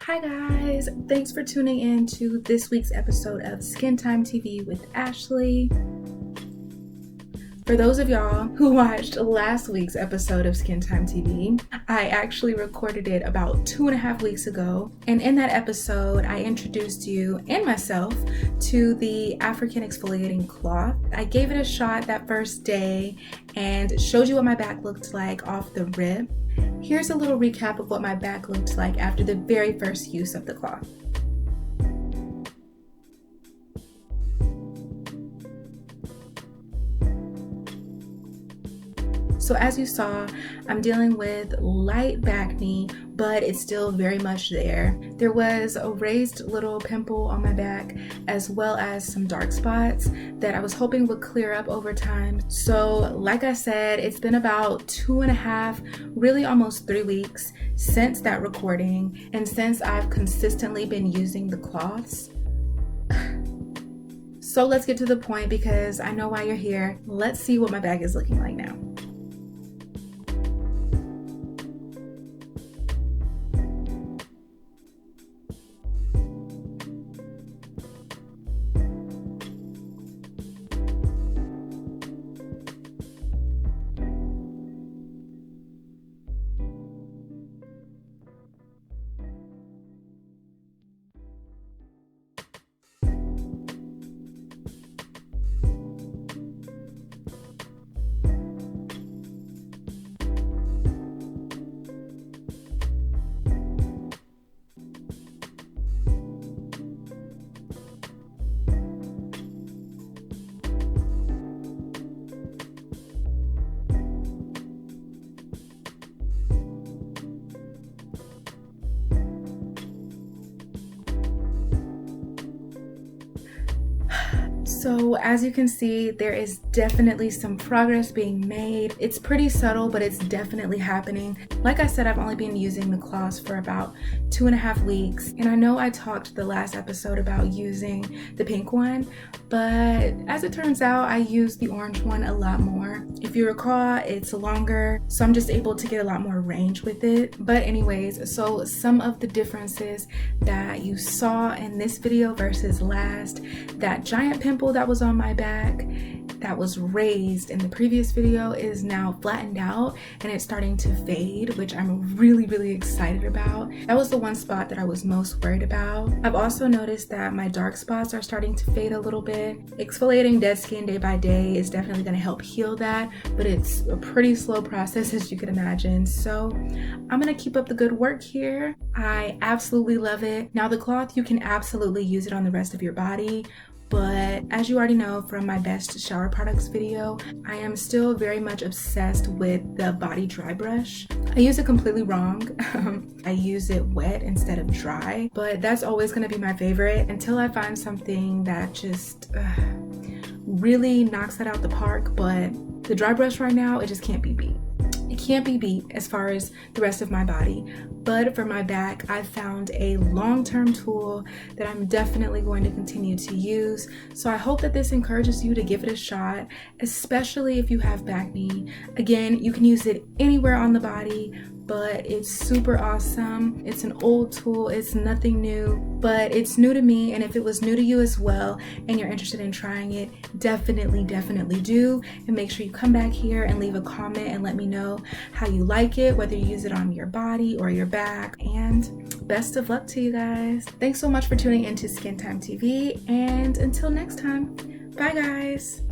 Hi guys, thanks for tuning in to this week's episode of Skin Time TV with Ashley. For those of y'all who watched last week's episode of Skin Time TV, I actually recorded it about 2.5 weeks ago, and in that episode I introduced you and myself to the African Exfoliating Cloth. I gave it a shot that first day and showed you what my back looked like off the rip. Here's a little recap of what my back looked like after the very first use of the cloth. So as you saw, I'm dealing with light backne, but it's still very much there. There was a raised little pimple on my back, as well as some dark spots that I was hoping would clear up over time. So like I said, it's been about 2.5, really almost 3 weeks since that recording, and since I've consistently been using the cloths. So let's get to the point because I know why you're here. Let's see what my back is looking like now. So as you can see, there is definitely some progress being made. It's pretty subtle, but it's definitely happening. Like I said, I've only been using the cloths for about 2.5 weeks. And I know I talked the last episode about using the pink one, but as it turns out, I use the orange one a lot more. If you recall, it's longer, so I'm just able to get a lot more range with it. But anyways, so some of the differences that you saw in this video versus last, that giant pimple that was on my back that was raised in the previous video is now flattened out and it's starting to fade, which I'm really excited about. That was the one spot that I was most worried about. I've also noticed that my dark spots are starting to fade a little bit. Exfoliating dead skin day by day is definitely going to help heal that, but it's a pretty slow process, as you can imagine. So I'm going to keep up the good work here. I absolutely love it. Now the cloth, you can absolutely use it on the rest of your body, but as you already know from my best shower products video, I am still very much obsessed with the body dry brush. I use it completely wrong. I use it wet instead of dry, but that's always going to be my favorite until I find something that just really knocks that out the park. But the dry brush right now, it just can't be beat. It can't be beat as far as the rest of my body, but for my back, I found a long-term tool that I'm definitely going to continue to use. So I hope that this encourages you to give it a shot, especially if you have backne. Again, you can use it anywhere on the body, but it's super awesome. It's an old tool, it's nothing new, but it's new to me, and if it was new to you as well and you're interested in trying it, definitely do. And make sure you come back here and leave a comment and let me know how you like it, whether you use it on your body or your back. And best of luck to you guys. Thanks so much for tuning into Skin Time TV, and until next time, bye guys.